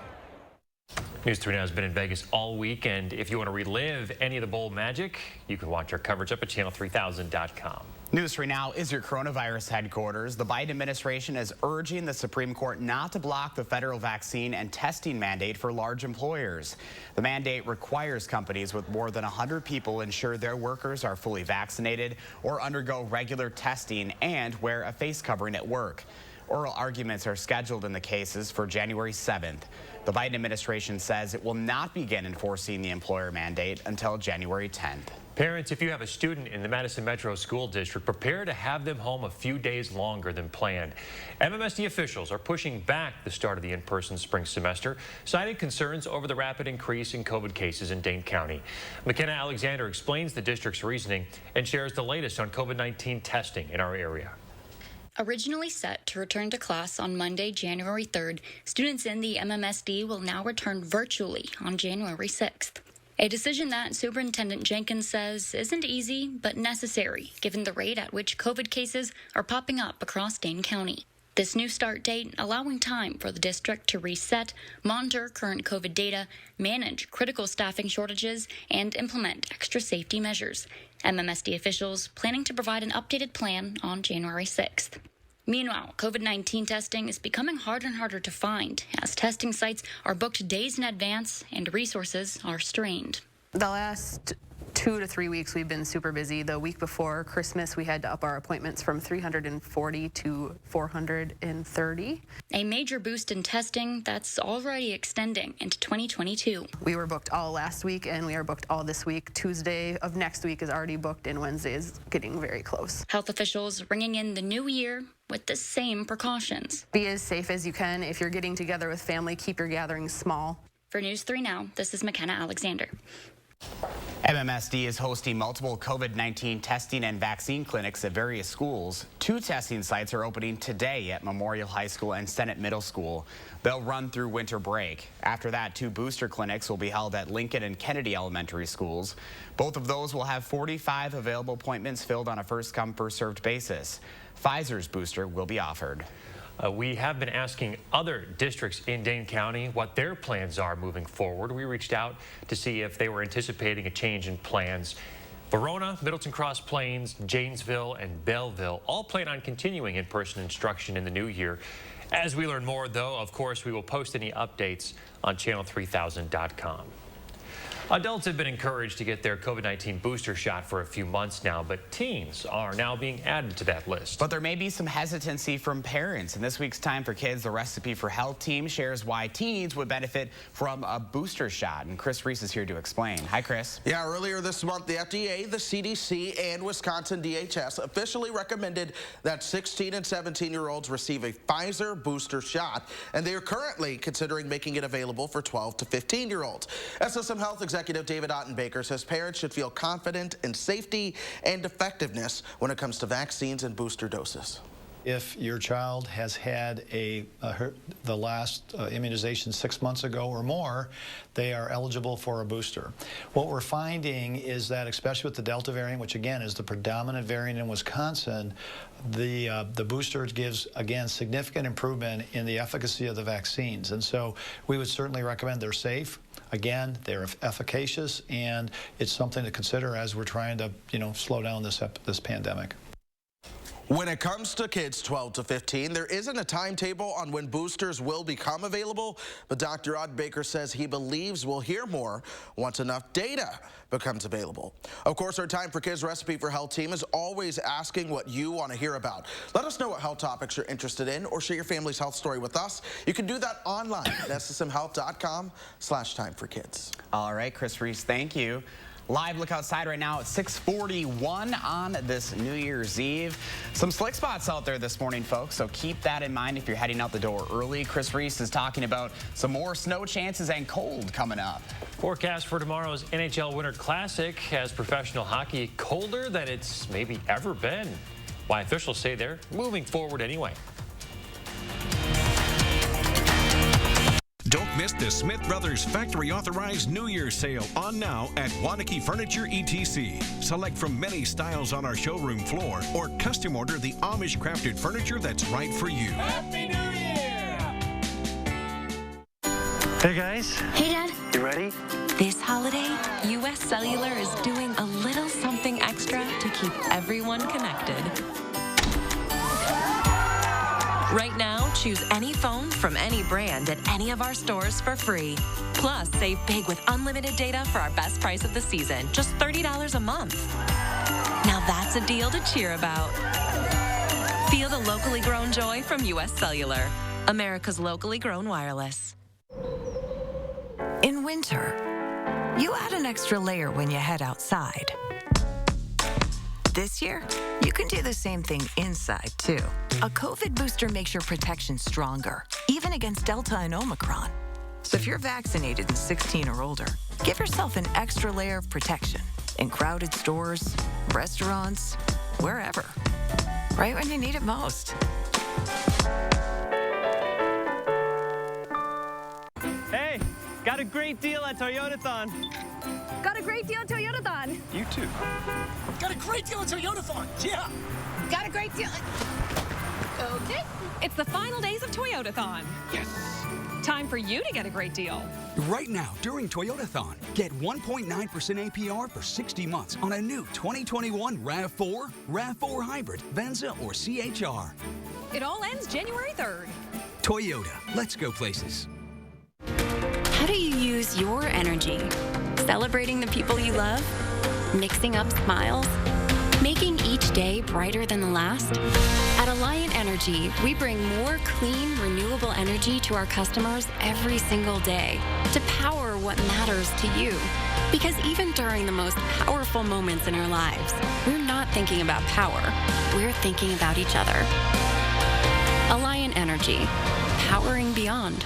News 3 Now has been in Vegas all week, and if you want to relive any of the bowl magic, you can watch our coverage up at channel3000.com. News 3 Now is your coronavirus headquarters. The Biden administration is urging the Supreme Court not to block the federal vaccine and testing mandate for large employers. The mandate requires companies with more than 100 people ensure their workers are fully vaccinated or undergo regular testing and wear a face covering at work. Oral arguments are scheduled in the cases for January 7th. The Biden administration says it will not begin enforcing the employer mandate until January 10th. Parents, if you have a student in the Madison Metro School District, prepare to have them home a few days longer than planned. MMSD officials are pushing back the start of the in-person spring semester, citing concerns over the rapid increase in COVID cases in Dane County. McKenna Alexander explains the district's reasoning and shares the latest on COVID-19 testing in our area. Originally set to return to class on Monday, January 3rd, students in the MMSD will now return virtually on January 6th. A decision that Superintendent Jenkins says isn't easy, but necessary, given the rate at which COVID cases are popping up across Dane County. This new start date allowing time for the district to reset, monitor current COVID data, manage critical staffing shortages, and implement extra safety measures. MMSD officials planning to provide an updated plan on January 6th. Meanwhile, COVID-19 testing is becoming harder and harder to find as testing sites are booked days in advance and resources are strained. The last 2 to 3 weeks we've been super busy. The week before Christmas we had to up our appointments from 340 to 430. A major boost in testing that's already extending into 2022. We were booked all last week and we are booked all this week. Tuesday of next week is already booked and Wednesday is getting very close. Health officials ringing in the new year with the same precautions. Be as safe as you can. If you're getting together with family, keep your gatherings small. For News 3 Now, this is McKenna Alexander. MMSD is hosting multiple COVID-19 testing and vaccine clinics at various schools. 2 testing sites are opening today at Memorial High School and Senate Middle School. They'll run through winter break. After that, 2 booster clinics will be held at Lincoln and Kennedy Elementary Schools. Both of those will have 45 available appointments filled on a first-come, first-served basis. Pfizer's booster will be offered. We have been asking other districts in Dane County what their plans are moving forward. We reached out to see if they were anticipating a change in plans. Verona, Middleton Cross Plains, Janesville, and Belleville all plan on continuing in-person instruction in the new year. As we learn more, though, of course, we will post any updates on channel3000.com. Adults have been encouraged to get their COVID-19 booster shot for a few months now, but teens are now being added to that list. But there may be some hesitancy from parents. In this week's Time for Kids, the Recipe for Health team shares why teens would benefit from a booster shot. And Chris Reese is here to explain. Hi, Chris. Yeah, earlier this month, the FDA, the CDC, and Wisconsin DHS officially recommended that 16 and 17-year-olds receive a Pfizer booster shot, and they are currently considering making it available for 12 to 15-year-olds. SSM Health Executive David Ottenbaker says parents should feel confident in safety and effectiveness when it comes to vaccines and booster doses. If your child has had the last immunization 6 months ago or more, they are eligible for a booster. What we're finding is that, especially with the Delta variant, which again is the predominant variant in Wisconsin, the booster gives, again, significant improvement in the efficacy of the vaccines. And so we would certainly recommend they're safe. Again, they're efficacious, and it's something to consider as we're trying to, slow down this pandemic. When it comes to kids 12 to 15, there isn't a timetable on when boosters will become available, but Dr. Ottenbaker says he believes we'll hear more once enough data becomes available. Of course, our Time for Kids Recipe for Health team is always asking what you want to hear about. Let us know what health topics you're interested in, or share your family's health story with us. You can do that online at ssmhealth.com/timeforkids. All right, Chris Reese, thank you. Live look outside right now at 6:41 on this New Year's Eve. Some slick spots out there this morning, folks, so keep that in mind if you're heading out the door early. Chris Reese is talking about some more snow chances and cold coming up. Forecast for tomorrow's NHL Winter Classic has professional hockey colder than it's maybe ever been. Why officials say they're moving forward anyway. Don't miss the Smith Brothers Factory Authorized New Year's sale on now at Waunakee Furniture ETC. Select from many styles on our showroom floor or custom order the Amish crafted furniture that's right for you. Happy New Year! Hey guys. Hey Dad. You ready? This holiday, US Cellular is doing a little something extra to keep everyone connected. Right now, choose any phone from any brand at any of our stores for free. Plus, save big with unlimited data for our best price of the season, just $30 a month. Now that's a deal to cheer about. Feel the locally grown joy from US Cellular, America's locally grown wireless. In winter, you add an extra layer when you head outside. This year, you can do the same thing inside, too. A COVID booster makes your protection stronger, even against Delta and Omicron. So if you're vaccinated and 16 or older, give yourself an extra layer of protection in crowded stores, restaurants, wherever. Right when you need it most. Hey, got a great deal at Toyotathon. Got a great deal at Toyotathon. You too. Got a great deal at Toyotathon. Yeah. Got a great deal. Okay. It's the final days of Toyotathon. Yes. Time for you to get a great deal. Right now, during Toyotathon, get 1.9% APR for 60 months on a new 2021 RAV4, RAV4 Hybrid, Venza, or CHR. It all ends January 3rd. Toyota. Let's go places. How do you use your energy? Celebrating the people you love? Mixing up smiles? Making each day brighter than the last? At Alliant Energy, we bring more clean, renewable energy to our customers every single day to power what matters to you. Because even during the most powerful moments in our lives, we're not thinking about power. We're thinking about each other. Alliant Energy, powering beyond.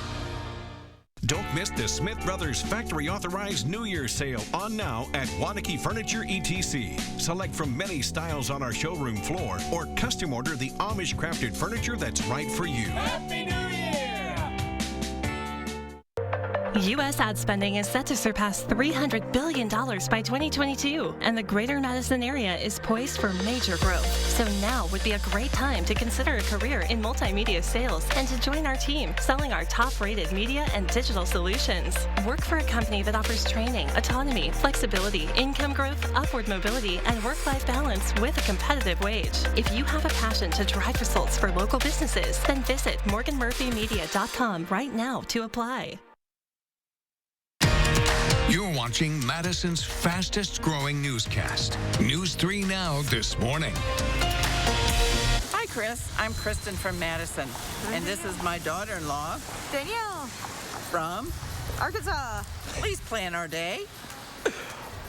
Don't miss the Smith Brothers Factory Authorized New Year's sale on now at Waunakee Furniture ETC. Select from many styles on our showroom floor or custom order the Amish crafted furniture that's right for you. Happy New Year! U.S. ad spending is set to surpass $300 billion by 2022, and the greater Madison area is poised for major growth. So now would be a great time to consider a career in multimedia sales and to join our team selling our top-rated media and digital solutions. Work for a company that offers training, autonomy, flexibility, income growth, upward mobility, and work-life balance with a competitive wage. If you have a passion to drive results for local businesses, then visit morganmurphymedia.com right now to apply. You're watching Madison's fastest growing newscast. News 3 Now this morning. Hi, Chris. I'm Kristen from Madison. And this is my daughter-in-law, Danielle, from Arkansas. Please plan our day.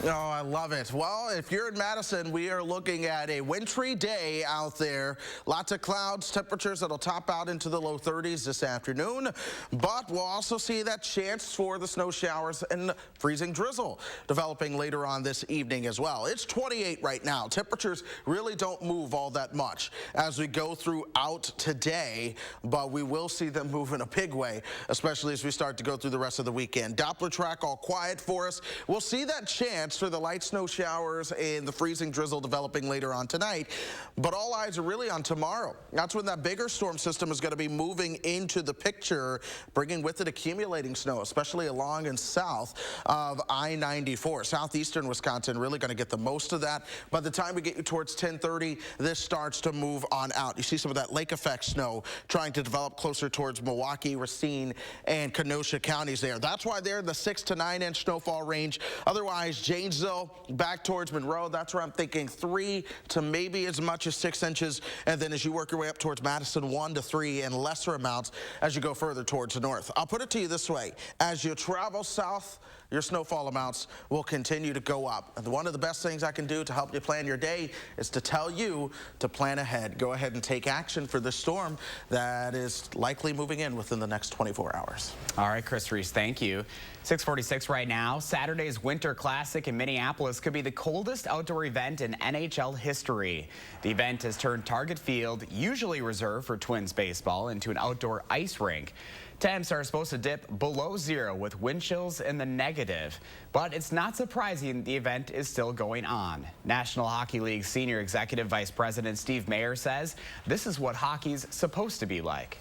Oh, I love it. Well, if you're in Madison, we are looking at a wintry day out there. Lots of clouds, temperatures that'll top out into the low 30s this afternoon. But we'll also see that chance for the snow showers and freezing drizzle developing later on this evening as well. It's 28 right now. Temperatures really don't move all that much as we go throughout today, but we will see them move in a big way, especially as we start to go through the rest of the weekend. Doppler track all quiet for us. We'll see that chance for the light snow showers and the freezing drizzle developing later on tonight, but all eyes are really on tomorrow. That's when that bigger storm system is going to be moving into the picture, bringing with it accumulating snow, especially along and south of I-94. Southeastern Wisconsin really going to get the most of that. By the time we get you towards 10:30, this starts to move on out. You see some of that lake effect snow trying to develop closer towards Milwaukee, Racine, and Kenosha counties there. That's why they're in the 6 to 9 inch snowfall range. Otherwise, Janesville back towards Monroe, that's where I'm thinking 3 to maybe as much as 6 inches. And then as you work your way up towards Madison, 1 to 3 and lesser amounts as you go further towards the north. I'll put it to you this way. As you travel south, your snowfall amounts will continue to go up. And one of the best things I can do to help you plan your day is to tell you to plan ahead. Go ahead and take action for this storm that is likely moving in within the next 24 hours. All right, Chris Reese, thank you. 6:46 right now. Saturday's Winter Classic in Minneapolis could be the coldest outdoor event in NHL history. The event has turned Target Field, usually reserved for Twins baseball, into an outdoor ice rink. Temps are supposed to dip below zero with wind chills in the negative. But it's not surprising the event is still going on. National Hockey League Senior Executive Vice President Steve Mayer says this is what hockey's supposed to be like.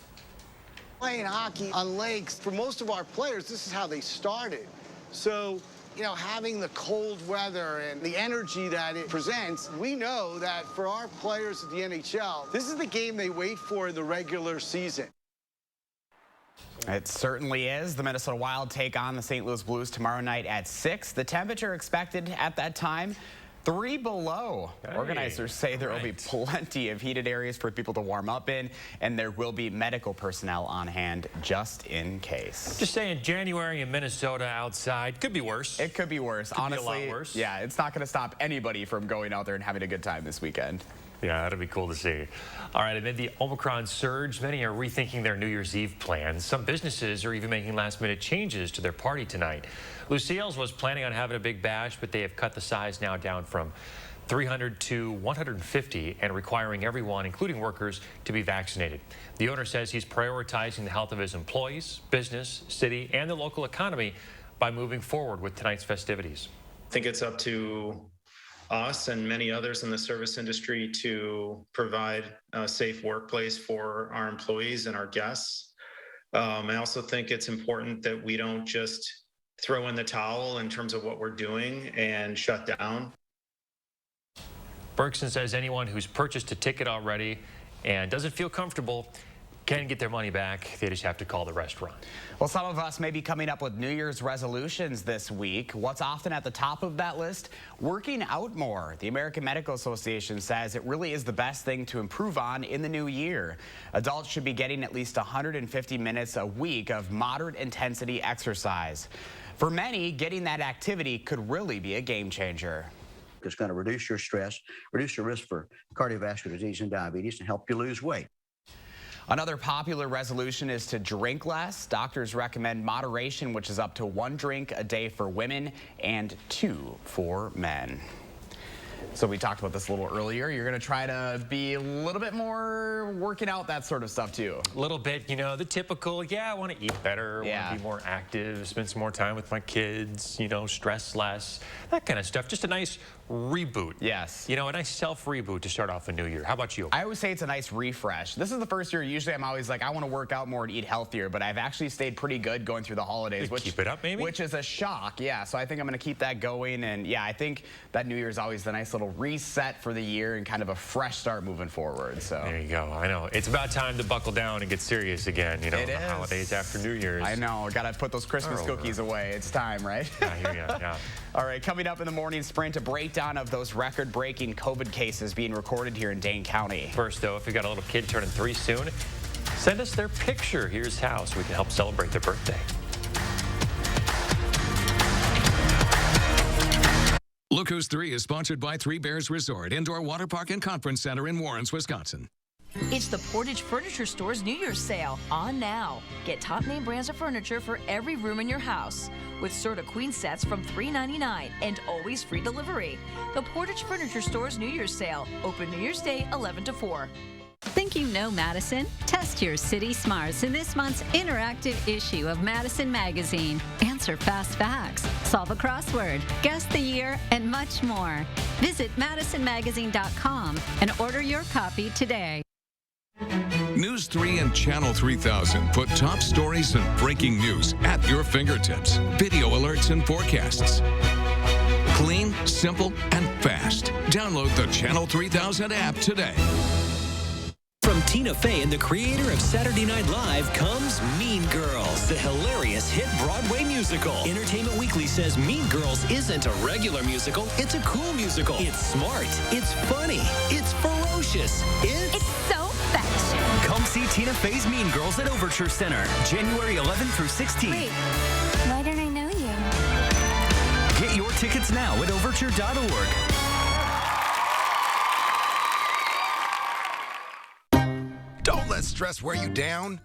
Playing hockey on lakes, for most of our players, this is how they started. So, you know, having the cold weather and the energy that it presents, we know that for our players at the NHL, this is the game they wait for in the regular season. It certainly is. The Minnesota Wild take on the St. Louis Blues tomorrow night at 6. The temperature expected at that time, 3 below. Hey, organizers say there will be plenty of heated areas for people to warm up in, and there will be medical personnel on hand just in case. Just saying, January in Minnesota outside could be worse. It could be worse. Honestly, be a lot worse. Yeah, it's not going to stop anybody from going out there and having a good time this weekend. Yeah, that'd be cool to see. All right, amid the Omicron surge, many are rethinking their New Year's Eve plans. Some businesses are even making last-minute changes to their party tonight. Lucille's was planning on having a big bash, but they have cut the size now down from 300 to 150 and requiring everyone, including workers, to be vaccinated. The owner says he's prioritizing the health of his employees, business, city, and the local economy by moving forward with tonight's festivities. I think it's up to us and many others in the service industry to provide a safe workplace for our employees and our guests. I also think it's important that we don't just throw in the towel in terms of what we're doing and shut down. Bergson says anyone who's purchased a ticket already and doesn't feel comfortable can get their money back. They just have to call the restaurant. Well, some of us may be coming up with New Year's resolutions this week. What's often at the top of that list? Working out more. The American Medical Association says it really is the best thing to improve on in the new year. Adults should be getting at least 150 minutes a week of moderate intensity exercise. For many, getting that activity could really be a game changer. It's going to reduce your stress, reduce your risk for cardiovascular disease and diabetes, and help you lose weight. Another popular resolution is to drink less. Doctors recommend moderation, which is up to 1 drink a day for women and 2 for men. So we talked about this a little earlier. You're going to try to be a little bit more working out, that sort of stuff, too. A little bit, you know, the typical, I want to eat better, want to be more active, spend some more time with my kids, stress less, that kind of stuff. Just a nice reboot. Yes. A nice self-reboot to start off the new year. How about you? I always say it's a nice refresh. This is the first year, usually I'm always like, I want to work out more and eat healthier, but I've actually stayed pretty good going through the holidays. Keep it up, maybe? Which is a shock, yeah. So I think I'm going to keep that going, and yeah, I think that New Year is always the nice little reset for the year and kind of a fresh start moving forward. So there you go. I know. It's about time to buckle down and get serious again. It the is. Holidays after New Year's. I know. Got to put those Christmas cookies away. It's time, right? I hear you, yeah. All right, coming up in the morning sprint, a breakdown of those record-breaking COVID cases being recorded here in Dane County. First, though, if you've got a little kid turning 3 soon, send us their picture. Here's how, so we can help celebrate their birthday. Look Who's 3 is sponsored by Three Bears Resort, Indoor Water Park and Conference Center in Warrens, Wisconsin. It's the Portage Furniture Store's New Year's sale on now. Get top name brands of furniture for every room in your house with Serta Queen sets from $3.99 and always free delivery. The Portage Furniture Store's New Year's sale, open New Year's Day 11 to 4. Think you know Madison? Test your city smarts in this month's interactive issue of Madison Magazine. Answer fast facts, solve a crossword, guess the year, and much more. Visit madisonmagazine.com and order your copy today. News 3 and Channel 3000 put top stories and breaking news at your fingertips. Video alerts and forecasts. Clean, simple, and fast. Download the Channel 3000 app today. From Tina Fey and the creator of Saturday Night Live comes Mean Girls, the hilarious hit Broadway musical. Entertainment Weekly says Mean Girls isn't a regular musical, it's a cool musical. It's smart, it's funny, it's ferocious, it's so fetch. Come see Tina Fey's Mean Girls at Overture Center, January 11th through 16th. Wait, why don't I know you? Get your tickets now at overture.org. Don't let stress wear you down.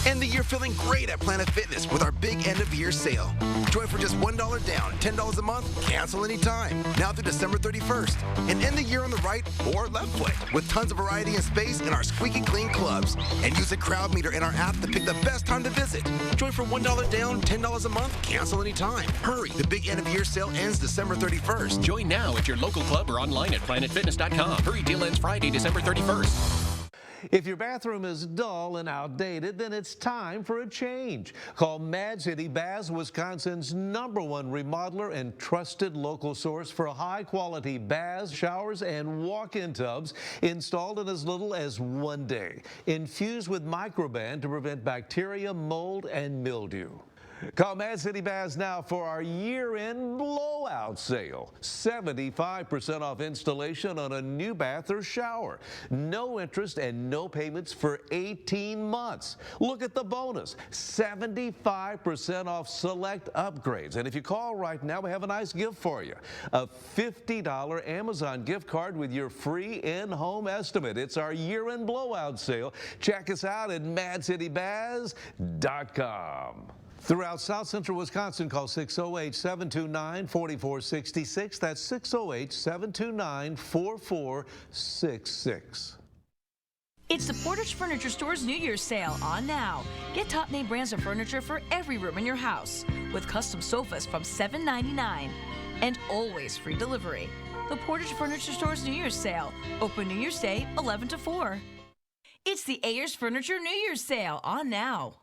End the year feeling great at Planet Fitness with our big end-of-year sale. Join for just $1 down, $10 a month, cancel anytime. Now through December 31st. And end the year on the right or left foot with tons of variety and space in our squeaky clean clubs. And use a crowd meter in our app to pick the best time to visit. Join for $1 down, $10 a month, cancel anytime. Hurry, the big end-of-year sale ends December 31st. Join now at your local club or online at planetfitness.com. Hurry, deal ends Friday, December 31st. If your bathroom is dull and outdated, then it's time for a change. Call Mad City Baths, Wisconsin's #1 remodeler and trusted local source for high-quality baths, showers, and walk-in tubs installed in as little as 1 day. Infused with Microban to prevent bacteria, mold, and mildew. Call Mad City Baths now for our year-end blowout sale. 75% off installation on a new bath or shower. No interest and no payments for 18 months. Look at the bonus. 75% off select upgrades. And if you call right now, we have a nice gift for you. A $50 Amazon gift card with your free in-home estimate. It's our year-end blowout sale. Check us out at madcitybaths.com. Throughout South Central Wisconsin, call 608-729-4466. That's 608-729-4466. It's the Portage Furniture Store's New Year's sale on now. Get top name brands of furniture for every room in your house with custom sofas from $7.99 and always free delivery. The Portage Furniture Store's New Year's sale, open New Year's Day 11 to 4. It's the Ayers Furniture New Year's sale on now.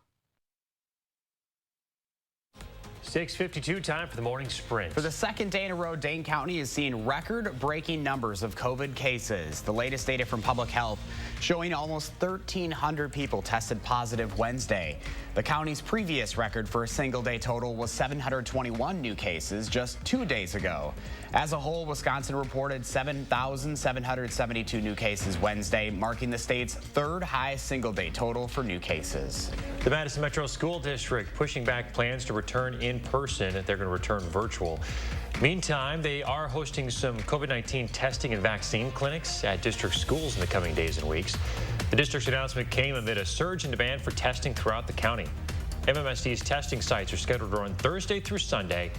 6:52, time for the morning sprint. For the second day in a row, Dane County is seeing record-breaking numbers of COVID cases. The latest data from Public Health showing almost 1,300 people tested positive Wednesday. The county's previous record for a single-day total was 721 new cases just 2 days ago. As a whole, Wisconsin reported 7,772 new cases Wednesday, marking the state's third highest single-day total for new cases. The Madison Metro School District pushing back plans to return in person. They're going to return virtual. Meantime, they are hosting some COVID-19 testing and vaccine clinics at district schools in the coming days and weeks. The district's announcement came amid a surge in demand for testing throughout the county. MMSD's testing sites are scheduled to run Thursday through Sunday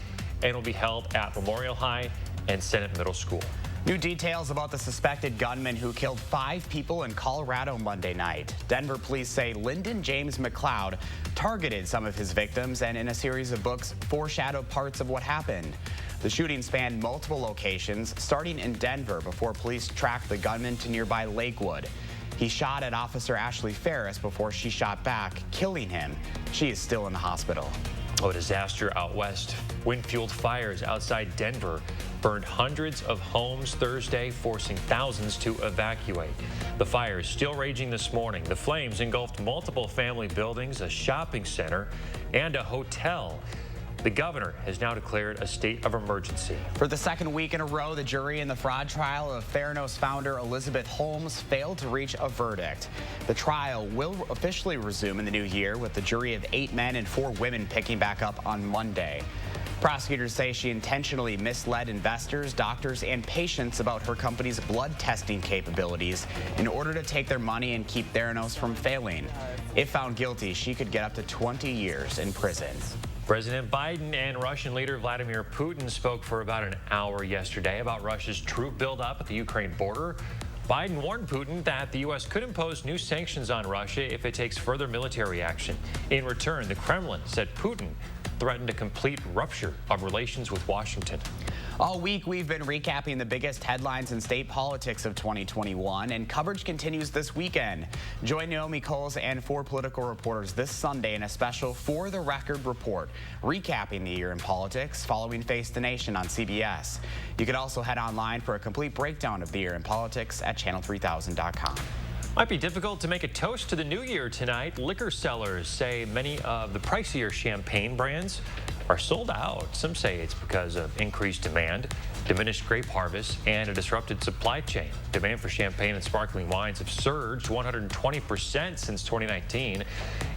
and will be held at Memorial High and Senate Middle School. New details about the suspected gunman who killed 5 people in Colorado Monday night. Denver police say Lyndon James McLeod targeted some of his victims and in a series of books foreshadowed parts of what happened. The shooting spanned multiple locations, starting in Denver before police tracked the gunman to nearby Lakewood. He shot at Officer Ashley Ferris before she shot back, killing him. She is still in the hospital. A disaster out west. Wind-fueled fires outside Denver burned hundreds of homes Thursday, forcing thousands to evacuate. The fire is still raging this morning. The flames engulfed multiple family buildings, a shopping center, and a hotel. The governor has now declared a state of emergency. For the second week in a row, the jury in the fraud trial of Theranos founder Elizabeth Holmes failed to reach a verdict. The trial will officially resume in the new year with the jury of 8 men and 4 women picking back up on Monday. Prosecutors say she intentionally misled investors, doctors, and patients about her company's blood testing capabilities in order to take their money and keep Theranos from failing. If found guilty, she could get up to 20 years in prison. President Biden and Russian leader Vladimir Putin spoke for about an hour yesterday about Russia's troop buildup at the Ukraine border. Biden warned Putin that the U.S. could impose new sanctions on Russia if it takes further military action. In return, the Kremlin said Putin threatened a complete rupture of relations with Washington. All week, we've been recapping the biggest headlines in state politics of 2021, and coverage continues this weekend. Join Naomi Coles and 4 political reporters this Sunday in a special For the Record report, recapping the year in politics following Face the Nation on CBS. You can also head online for a complete breakdown of the year in politics at channel3000.com. Might be difficult to make a toast to the new year tonight. Liquor sellers say many of the pricier champagne brands are sold out. Some say it's because of increased demand, diminished grape harvest, and a disrupted supply chain. Demand for champagne and sparkling wines have surged 120% since 2019.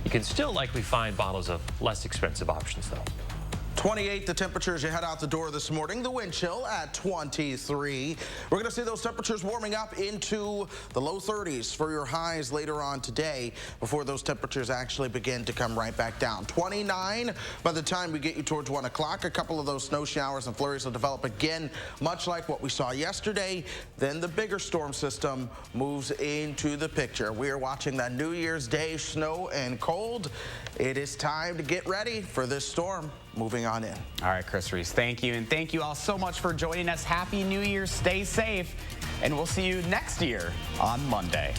You can still likely find bottles of less expensive options, though. 28 the temperature as you head out the door this morning. The wind chill at 23. We're going to see those temperatures warming up into the low 30s for your highs later on today before those temperatures actually begin to come right back down. 29 by the time we get you towards 1 o'clock. A couple of those snow showers and flurries will develop again, much like what we saw yesterday. Then the bigger storm system moves into the picture. We are watching that New Year's Day snow and cold. It is time to get ready for this storm moving on in. All right, Chris Reese, thank you. And thank you all so much for joining us. Happy New Year. Stay safe. And we'll see you next year on Monday.